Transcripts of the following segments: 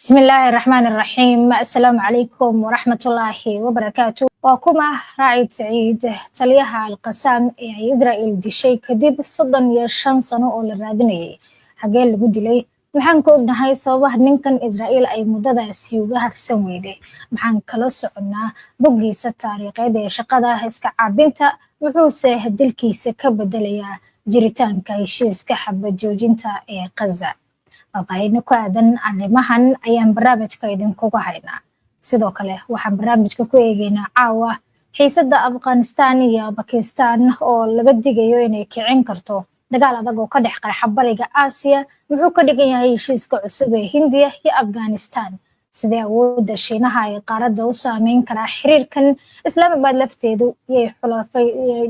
بسم الله الرحمن الرحيم. السلام عليكم ورحمة الله وبركاته. وكما راعي سعيد تليها القسام إسرائيل دشي كدب صدن يشان سنة أو الرادنية حقين لبودلي maxaan ka ognahay sababaha ninkan Israa'iil ay mudadaasi uga harsan weyday maxaan kala soconaa boggiisa taariikheed ee shaqada iska caabinta wuxuuse dilkiisa ka bedelayaa jiritaanka heshiiska xabad joojinta ee Gaza. Faahfaahin ku aadan arrimahan ayaan barnaamijka idinkugu haynaa. Sidoo kale waxaan barnaamijka ku eegaynaa caawa xiisadda Afghanistan iyo Pakistan oo laga digayo inay kicin karto dagaal adag oo ka dhex qarxa bariga Aasiya. Wuxuu ka dhigan yahay heshiiska cusub ee Hindiya iyo Afghanistan sidee awoodda Shiinaha ay qaaradda u saameyn karaa xiriirkan. Islaamabad lafteedu yay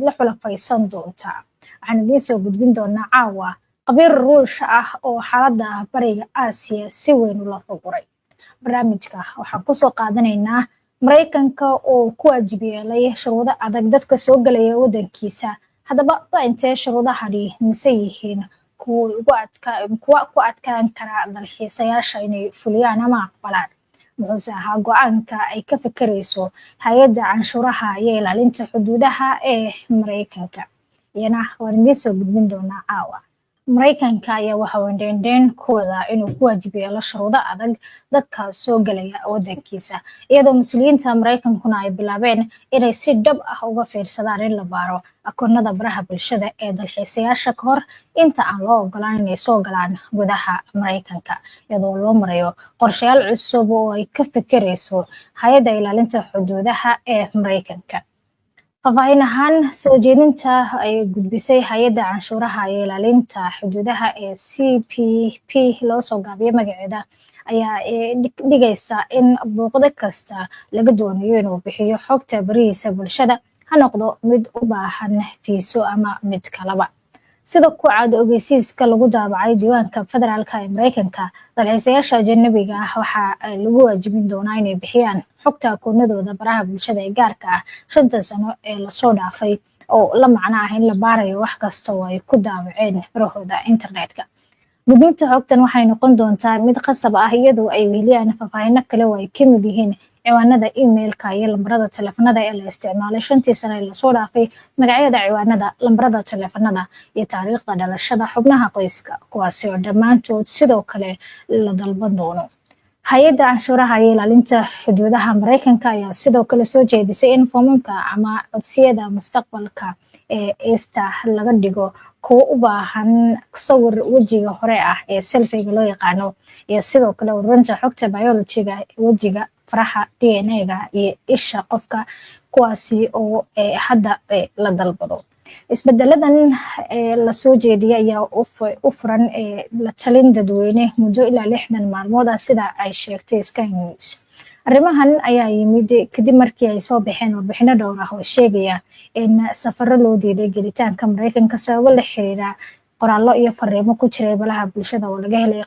la xulafaysan doontaa. Waxaan idiin soo gudbin doonaa caawa qabiir ruush ah oo xaaladda bariga Aasiya si weyn ula foguray. Barnaamijka waxaan kusoo qaadanaynaa Mareykanka oo ku waajib yeelay shuruudo adag dadka soo galaya waddankiisa. Haddaba waa intee shuruudahani mise yihiin kuwa ku adkaan kara dalxiisayaasha inay fuliyaan ama aqbalaan. Muxuuse ahaa go-aanka ay ka fikirayso hay-adda canshuuraha iyo ilaalinta xuduudaha ee Mareykanka. iyana waan idiin soo gudbin doonaa caawa. Mareykanka ayaa waxa uu dheendheen ku wadaa inuu ku waajib yeelo shuruudo adag dadka soo galaya waddankiisa, iyadoo mas-uuliyiinta Mareykankuna ay bilaabeen inay si dhab ah uga fiirsadaan in la baaro akoonnada baraha bulshada ee dalxiisayaasha ka hor inta aan loo ogolaan inay soo galaan gudaha Mareykanka, iyadoo loo marayo qorshayaal cusub oo ay ka fikirayso hay-adda ilaalinta xuduudaha ee Mareykanka. Faahfaahin ahaan soo jeedinta ay gudbisay hay-adda canshuuraha iyo ilaalinta xuduudaha ee CPP loo soo gaabiyay magaceeda ayaa dhigaysa in booqde kasta laga doonayo inuu bixiyo xogta barihiisa bulshada, ha noqdo mid u baahan fiiso ama mid kalaba. Sida ku cad ogeysiiska lagu daabacay diiwaanka federaalka ee Mareykanka, dalxiisayaasha ajnabiga ah waxaa lagu waajibin doonaa inay bixiyaan xogta akoonnadooda baraha bulshada ee gaarka ah 5 sano ee lasoo dhaafay, oo la macno ah in la baarayo wax kasta oo ay ku daabaceen barahooda internetka. Gudbinta xogtan waxay noqon doontaa mid qasab ah iyadoo ay weheliyaan faahfaahinno kale oo ay ka mid yihiin ciwaanada emailka iyo lambarada taleefanada ee la isticmaalay 5 sano ee lasoo dhaafay, magacyada ciwaanada, lambarada taleefanada iyo taariikhda dhalashada xubnaha qoyska, kuwaasi oo dhammaantood sidoo kale la dalban doono. Hay-adda canshuuraha iyo ilaalinta xuduudaha Mareykanka ayaa sidoo kale soo jeedisay in foomamka ama codsiyada mustaqbalka ee ESTA laga dhigo kuwa u baahan sawir wejiga hore ah ee selfiga loo yaqaano, iyo sidoo kale ururinta xogta biologiga wejiga, faraha, DNA-ga iyo isha qofka, kuwaasi oo hadda la dalbado. Isbedeladan la soo jeediyay ayaa u furan la talin dadweyne muddo ilaa 60 maalmood ah sida ay sheegtay Sky News. Arrimahan ayaa yimid kadib markii ay soo baxeen warbixino dhowr ah oo sheegaya in safarro loo diiday gelitaanka Mareykanka sababo la xiriira qoraallo iyo fariimo ku jiray baraha bulshada oo laga helay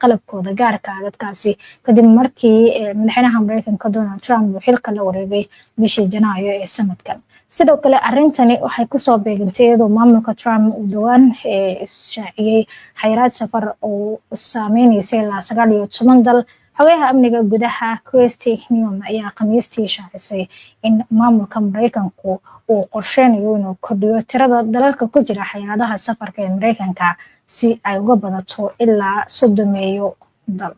qalabkooda gaarka ah dadkaasi kadib markii madaxweynaha Mareykanka Donald Trump uu xilka la wareegay bishii Janaayo ee sanadkan. Sidoo kale arrintani waxay ku soo beegantay iyadoo maamulka Trump uu dhowaan shaaciyay xayiraad safar oo saameynaysa ilaa 19 dal. Xogayaha amniga gudaha Kristi Noem ayaa Khamiistii shaacisay in maamulka Mareykanku uu qorsheynayo inuu kordhiyo tirada dalalka ku jira xayiraadaha safarka ee Mareykanka si ay uga badato ilaa 30 dal.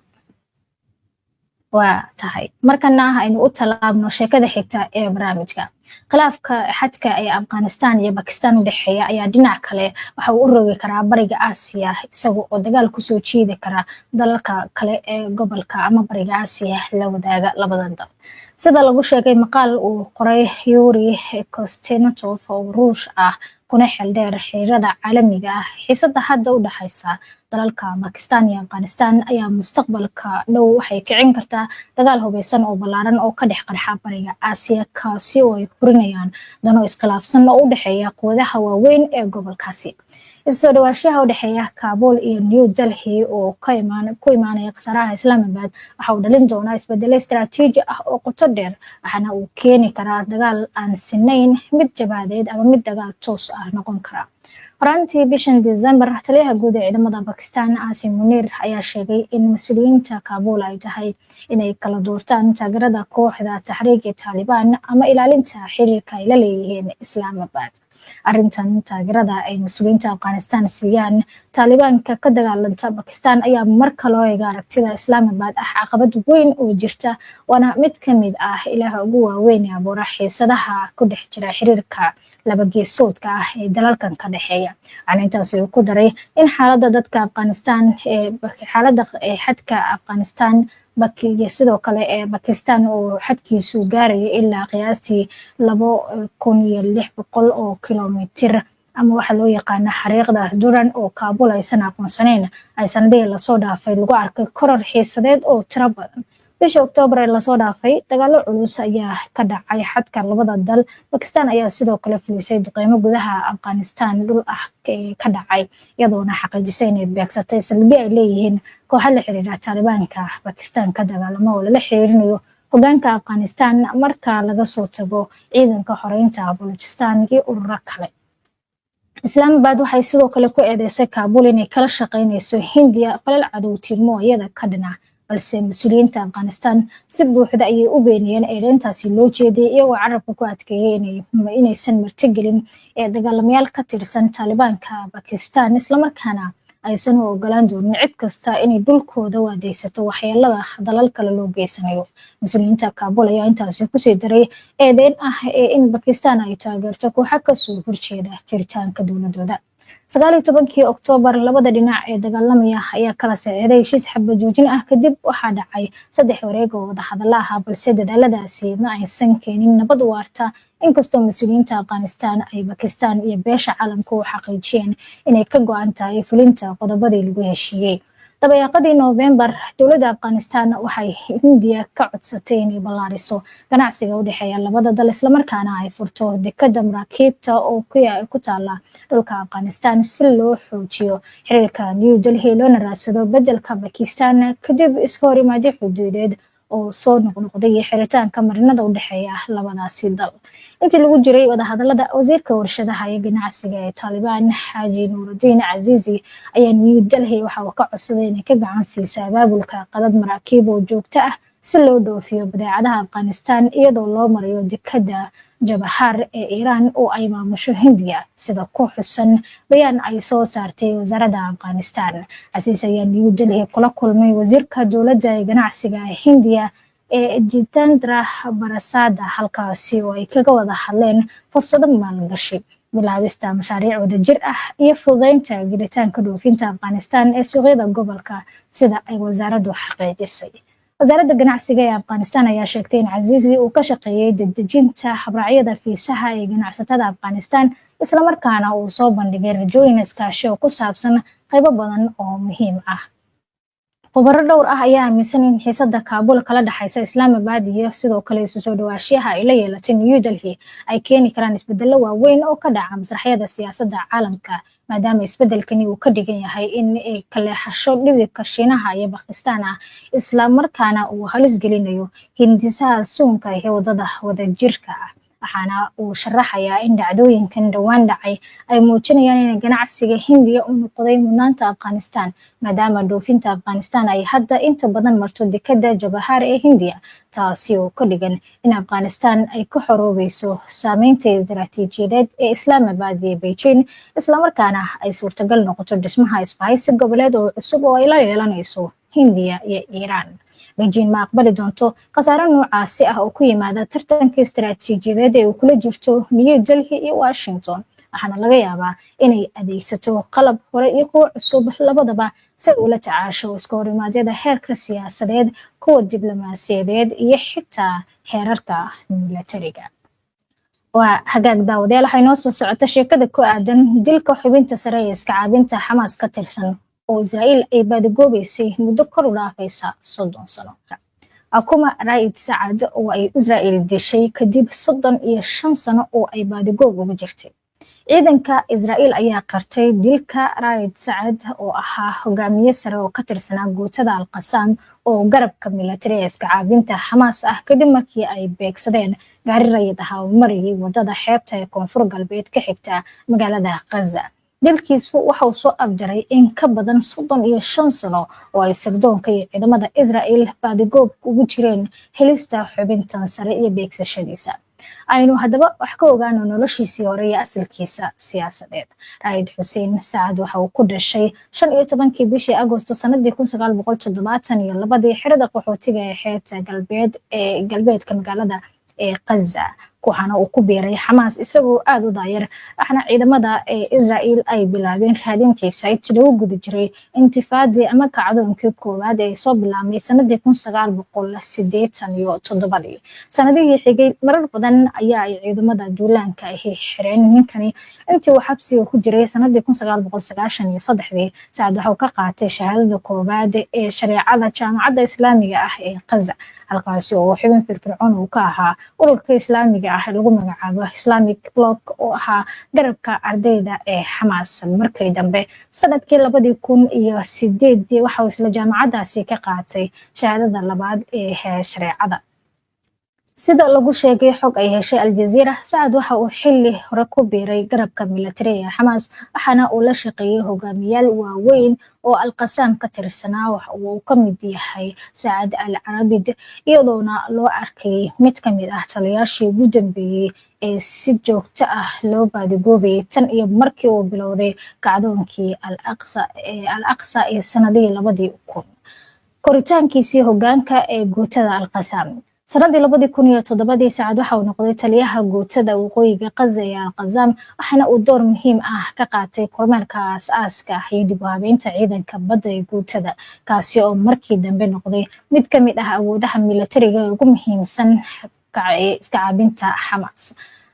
waa tahay markana aynu u talaabno sheekada xigta ee barnaamijka. khilaafka xadka ee Afghanistan iyo Pakistan u dhexeeya ayaa dhinac kale waxa uu u rogi karaa bariga Aasiya, isagoo oo dagaal ku soo jiidi kara dalalka kale ee gobolka ama bariga Aasiya la wadaaga labadan dal. Sida lagu sheegay maqaal uu qoray Yuri Kostenotov oo Ruush ah kuna xeeldheer xiriirada caalamiga ah, xiisadda hadda u dhaxaysa dalalka Pakistan iyo Afghanistan ayaa mustaqbalka dhow waxay kicin kartaa dagaal hubeysan oo ballaaran oo ka dhex qarxa bariga Aasiya, kaasi oo ay furinayaan dano iskhilaafsan oo u dhexeeya quwadaha waaweyn ee gobolkaasi. Isoo dhawaashaha u dhexeeya Kabul iyo New Delhi oo ku imaanaya qasaraha Islaamabad waxa uu dhalin doonaa isbedelo istiraatiiji ah oo qoto dheer, waxaana uu keeni karaa dagaal aan sinayn, mid jabaadeed ama mid dagaal toos ah noqon kara. horaantii bishan December taliyaha guud ee ciidamada Pakistan Asim Munir ayaa sheegay in mas'uuliyiinta Kabul ay tahay inay kala doortaan taageerada kooxda Tahriik Taliban ama ilaalinta xiriirka ay la leeyihiin Islamabad. Arrintan taageerada ay mas'uuliyiinta Afghanistan siiyaan Taliban-ka ka dagaalanta Pakistan ayaa marka loo eego aragtida Islamabad caqabad weyn oo jirta, waana mid ka mid ah ilaha ugu waaweyn ee abuura xiisadaha ku dhex jira xiriirka laba geesoodka ah ee dalalkan ka dhexeeya. Arrintaasi uu ku daray in xaaladda dadka Afghanistan xadka Afghanistan bakiga sidoo kale ee Pakistan oo xadkiisu gaarayo ilaa qiyaastii 2600 oo kiiloomitir ama waxa loo yaqaan xariiqda Duran oo Kabul aysan aqoonsanayn ay sanadihii lasoo dhaafay lagu arkay koror xiisadeed oo tiro badan. bishii Oktoobar ee lasoo dhaafay dagaalo culus ayaa ka dhacay xadka labada dal. Pakistan ayaa sidoo kale fulisay duqeymo gudaha Afghanistan dhul ah ka dhacay, iyadoona xaqiijisay inay beegsatay salbi ay leeyihiin kooxo la xiriira Taliban-ka Pakistan ka dagaalamo oo lala xiriirinayo hoggaanka Afghanistan marka laga soo tago ciidanka xoreynta Balochistan iyo ururo kale. Islamabad waxay sidoo kale ku eedeysay Kabul inay kala shaqeynayso Hindiya falal cadowtinimo iyada ka dhana, balse mas'uuliyiinta Afghanistan si buuxda ayay u beeniyeen eedeyntaasi loo jeediyay iyagoo carabka ku adkeeyay inaysan martigelin dagaalamayaal ka tirsan Taliban-ka Pakistan, islamarkaana aysan u ogolaan doonin cid kasta inay dhulkooda u adeegsato waxyeelada dalal kale loo geysanayo. Mas'uuliyiinta Kabul ayaa intaasi kusii daray eedeyn ah in Pakistan ay taageerto kooxo kasoo horjeeda jiritaanka dowladooda. 19 Oktoobar labada dhinac ee dagaalamaya ayaa kala saxiixday heshiis xabad joojin ah. Kadib waxaa dhacay 3 wareeg oo wadahadalo ah, balse dadaaladaasi ma aysan keenin nabad waarta, inkastoo mas'uuliyiinta Afghanistan ay Pakistan iyo beesha caalamka u xaqiijiyeen inay ka go'an tahay fulinta qodobadii lagu heshiiyey. dabayaaqadii November, dowladda Afghanistan waxay Hindiya ka codsatay inay ballaariso ganacsiga u dhexeeya labada dal, islamarkaana ay furto dekedda maraakiibta oo ku taala dhulka Afghanistan si loo xoojiyo xiriirka New Delhi loona raadsado beddelka Pakistan kadib iska horimaadyo xuduudeed oo soo noqnoqday xiritaanka marinada u dhexeeya labadaasi dal. intii lagu jiray wadahadalada, wasiirka warshadaha iyo ganacsiga ee Taliban Haji Nuruddin Azizi ayaa New Delhi waxa uu ka codsaday inay ka gacan siiso abaabulka qadad maraakiib oo joogto ah si loo dhoofiyo badeecadaha Afghanistan iyadoo loo marayo dekedda Jabahar ee Iran oo ay maamusho Hindiya, sida ku xusan bayaan ay soo saartay wasaaradda Afghanistan. Azizi ayaa New Delhi kula kulmay wasiirka dowladda ee ganacsiga ee Hindiya Jitendra Prasada, halkaasi oo ay kaga wada hadleen fursado maalgashi, bilaabista mashaariic wadajir ah iyo fududeynta gelitaanka dhoofinta Afghanistan ee suuqyada gobolka, sida ay wasaaraddu xaqiijisay. wasaaradda ganacsiga ee Afghanistan ayaa sheegtay in Azizi uu ka shaqeeyay dejinta habraacyada fiisaha ee ganacsatada Afghanistan, islamarkaana uu soo bandhigay rajooyin iskaashi oo ku saabsan qaybo badan oo muhiim ah. khubaro dhowr ah ayaa aaminsan in xiisadda Kabul kala dhaxaysa Islamabad iyo sidoo kale isu soo dhawaashiyaha ay la yeelatay New Delhi ay keeni karaan isbeddello waaweyn oo ka dhaca masraxyada siyaasadda caalamka, maadaama isbeddelkani uu ka dhigan yahay in ay kala xasho dhidibka Shiinaha iyo Pakistan ah, islamarkaana uu halis gelinayo hindisaha suunka ee wadajirka ah. waxaana uu sharaxayaa in dhacdooyinkan dhowaan dhacay ay muujinayaan in ganacsiga Hindiya uu noqday mudnaanta Afghanistan, maadaama dhoofinta Afghanistan ay hadda inta badan marto dekedda Jabahar ee Hindiya, taasi oo ka dhigan in Afghanistan ay ka xoroobayso saameynta istiraatiijiyadeed ee Islamabad iyo Beijing, islamarkaana ay suurtagal noqoto dhismaha isbahaysi goboleed oo cusub oo ay la yeelanayso Hindiya iyo Iran. Beijing ma aqbali doonto khasaare noocaasi ah oo ku yimaada tartanka istiraatiijiyadeed ee uu kula jirto New Delhi iyo Washington, waxaana laga yaabaa inay adeegsato qalab hore iyo kuwo cusub labadaba si ula tacaasho iska horimaadyada heerka siyaasadeed, kuwa diblomaasiyadeed iyo xitaa heerarka militariga. waa hagaag daawadayaal, waxay noo soo socota sheekada ku aadan dilka xubinta sare ee iska caabinta Xamaas ka tirsan oo Israa'iil ay baadagoobaysay muddo kor u dhaafaysa 30 sano. Akuma Raid Saad oo ay Israa'iil dishay kadib 35 sano oo ay baadagoob ugu jirtay. ciidanka Israa'iil ayaa qartay dilka Raid Saad oo ahaa hogaamiye sare oo ka tirsanaa guutada Al-Qassam oo garabka militari ee iska caabinta Xamaas ah, kadib markii ay beegsadeen gaari rayid ah oo marayay wadada xeebta ee koonfur galbeed ka xigta magaalada Gaza. dilkiisu waxa uu soo afjaray in ka badan 35 sano oo ay sirdoonka iyo ciidamada Israa'iil baadigoob ugu jireen helista xubintan sare iyo beegsashadiisa. aynu haddaba wax ka ogaano noloshiisii hore iyo asalkiisa siyaasadeed. Raa'id Xuseen Saacad waxa uu ku dhashay 15kii bishii Agoosto sanadii 1972 xerada qaxootiga ee xeebta galbeedka magaalada Gaza, waxaana uu ku biiray Xamaas isagoo aad u daayar. waxaana ciidamada Israa'iil ay bilaabeen raadintiisa intii lagu guda jiray intifaadii ama kacdoonkii koowaad ee soo bilaabmay sanadii 1987. sanadihii xigay marar badan ayaa ay ciidamada duulaanka ahi xireen ninkani intii uu xabsiga ku jiray sanadii 1993. Saacad waxa uu ka qaatay shahaadada koowaad ee shareecada jaamacadda Islaamiga ah ee Gaza, halkaasi oo xubin firfircoon uu ka ahaa ururka Islaamiga ah lagu magacaabo Islamic Bloc oo ahaa garabka ardayda ee Xamaas. markii dambe sanadkii 2008 waxa uu isla jaamacadaasi ka qaatay shahaadada labaad ee shareecada. sida lagu sheegay xog ay heshay Al Jazeera, Saacad waxa uu xilli hore ku biiray garabka military ee Xamaas, waxaana uu la shaqeeyay hogaamiyaal waaweyn oo Al-Qassam ka tirsanaa. waxa uu ka mid yahay Saacad Al-Arabid, iyadoona loo arkay mid ka mid ah taliyaashii ugu dambeeyay ee si joogto ah loo baadigoobayay tan iyo markii uu bilowday kacdoonkii Al-Aqsa ee sanadii 2000. koritaankiisii hogaanka ee guutada Al-Qassam sanadii 2007 Saacad waxa uu noqday taliyaha guutada waqooyiga Gaza ee Al-Qassam, waxaana uu door muhiim ah ka qaatay kormeerka aasaaska iyo dib u habeynta ciidanka badda ee guutada, kaasi oo markii dambe noqday mid ka mid ah awoodaha militariga ee ugu muhiimsan iska caabinta Xamaas.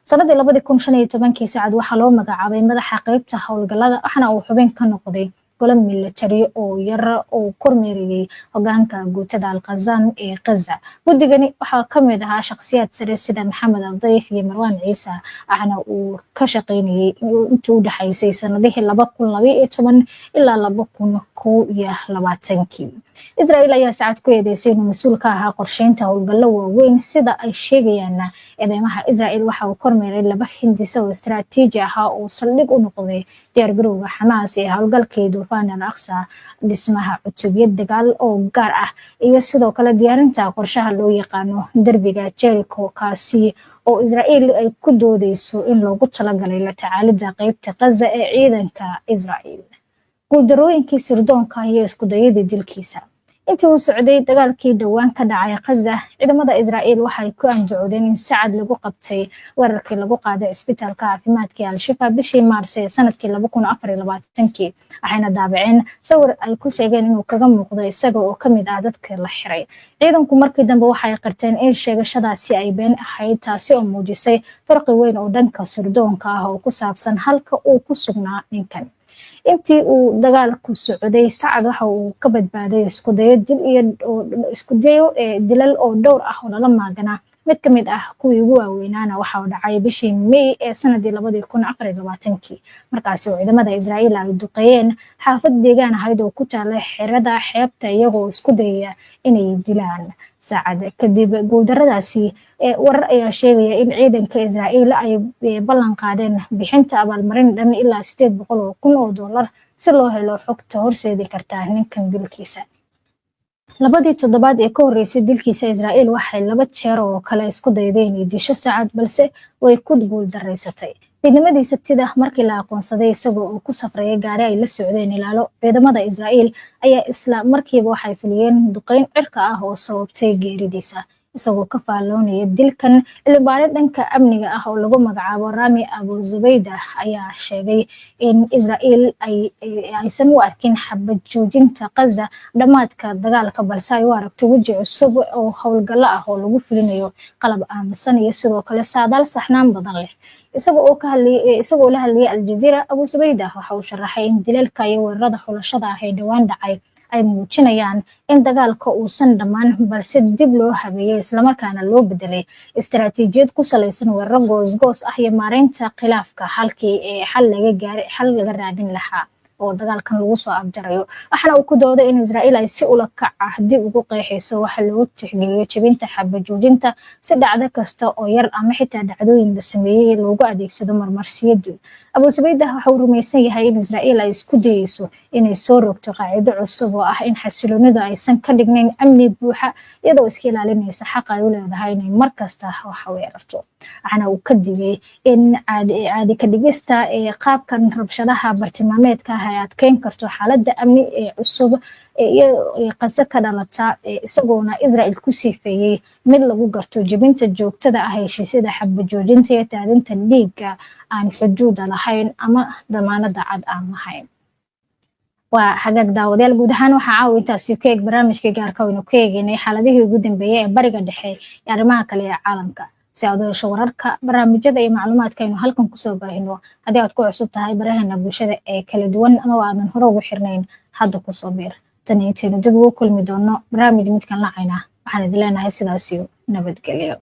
sanadii 2015 Saacad waxaa loo magacaabay madaxa qaybta howlgallada, waxaana uu xubin ka noqday golo military oo yar oo kormeerayay hogaanka guutada Al-Qassam ee Gaza. guddigani waxaa ka mid ahaa shakhsiyaad sare sida Maxamed Al-Dayf iyo Marwan Ciise, waxaana uu ka shaqeynayay intii u dhaxaysay sanadihii 2012 ilaa 2021. Israa'iil ayaa Saacad ku eedeysay inuu mas'uul ka ahaa qorsheynta howlgallo waaweyn. sida ay sheegayaan eedeymaha, Israa'iil waxa uu kormeeray 2 hindise oo istiraatiiji ah oo saldhig u noqday diyaargarowga Xamaas ee howlgalkii Duufaan Al-Aqsa, dhismaha cutubiyad dagaal oo gaar ah, iyo sidoo kale diyaarinta qorshaha loo yaqaano derbiga Jericho, kaasi oo Israa'iil ay ku doodeyso in loogu talagalay la tacaalida qaybta Gaza ee ciidanka Israa'iil. guuldarooyinkii sirdoonka iyo isku dayadii dilkiisa. intii uu socday dagaalkii dhawaan ka dhacay Gaza, ciidamada Israa'iil waxay ku andacoodeen in Saacad lagu qabtay weerarkii lagu qaaday isbitaalka caafimaadka Al-Shifa bishii Maars ee sanadkii 2024. waxayna daabaceen sawir ay ku sheegeen inuu kaga muuqdo isaga oo ka mid ah dadka la xiray. ciidanku markii dambe waxay qarteen in sheegashadaasi ay been ahayd, taasi oo muujisay farqi weyn oo dhanka sirdoonka ah oo ku saabsan halka uu ku sugnaa ninkan. intii uu dagaalku socday, Saacad waxa uu ka badbaaday isku dayo dilal oo dhowr ah oo lala maagana. mid ka mid ah kuwii ugu waaweynaana waxa uu dhacay bishii May ee sanadii 2024, markaasi oo ciidamada Israa'iil ay duqeeyeen xaafad deegaan ahayd oo ku taala xerada xeebta iyagoo isku dayaya inay dilaan Saacad. kadib guuldaradaasi, warar ayaa sheegaya in ciidanka Israa'iil ay ballan qaadeen bixinta abaalmarin dhan ilaa $800,000 si loo helo xogta horseedi karta ninkan dilkiisa. 2 toddobaad ee ka horreysay dilkiisa, Israa'iil waxay 2 jeer oo kale isku dayday inay disho Saacad, balse way ku guuldareysatay. Ciidamadii Sabtida markii la aqoonsaday isagoo uu ku safrayay gaari ay la socdeen ilaalo, ciidamada Israa'iil ayaa isla markiiba waxay fuliyeen duqeyn cirka ah oo sababtay geeridiisa. isagoo ka faaloonaya dilkan, cilmibaare dhanka amniga ah oo lagu magacaabo Rami Abu Zubaydah ayaa sheegay in Israa'iil aysan u arkin xabad joojinta Gaza dhamaadka dagaalka, balse ay u aragto weji cusub oo howlgallo ah oo lagu fulinayo qalab aamusan iyo sidoo kale saadaal saxnaan badan leh. isagoo la hadlayay Al Jazeera, Abu Zubaydah waxa uu sharaxay in dilalka iyo weerarada xulashada ah ee dhawaan dhacay ay muujinayaan in dagaalka uusan dhammaan, balse dib loo habeeyay islamarkaana loo bedelay istiraatiijiyad ku salaysan weeraro goos-goos ah iyo maareynta khilaafka halkii xal laga raadin lahaa oo dagaalkan lagu soo afjarayo. waxaana uu ku dooday in Israa'iil ay si ula kac ah dib ugu qeexayso waxa loo tixgeliyo jebinta xabad joojinta si dhacdo kasta oo yar ama xitaa dhacdooyin la sameeyay loogu adeegsado marmarsiyadu. Abu Zubaydah waxa uu rumaysan yahay in Israa'iil ay isku dayeyso inay soo rogto qaacido cusub oo ah in xasiloonida aysan ka dhignayn amni buuxa iyadoo iska ilaalinaysa xaqa ay u leedahay inay mar kasta wax weerarto. Waxaana uu ka digay in caadi ka dhigista qaabkan rabshadaha bartilmaameedka ah ay adkeyn karto xaaladda amni ee cusub iyo qasa ka dhalata isagoona Israa'iil ku siifeeyay mid lagu garto jabinta joogtada ah heshiisyada xabad joojinta iyo daadinta dhiigga aan xuduud lahayn ama damaanada cad aan lahayn. waa hagaag daawadayaal guud ahaan waxaa caawintaasi ku eeg barnaamijka gaarka oo ku eegaynay xaaladihii ugu dambeeyay ee bariga dhexe iyo arrimaha kale ee caalamka. Si aad u hesho wararka, barnaamijyada iyo macluumaadka aynu halkan kusoo baahino, haddii aad ku cusub tahay baraheena bulshada ee kala duwan ama aadan hore ugu xirnayn, hadda kusoo biir. Tan iyo intaanu dib ugu kulmi doono barnaamij midkan lacayna, waxaan idin leenahay sidaas iyo nabadgelyo.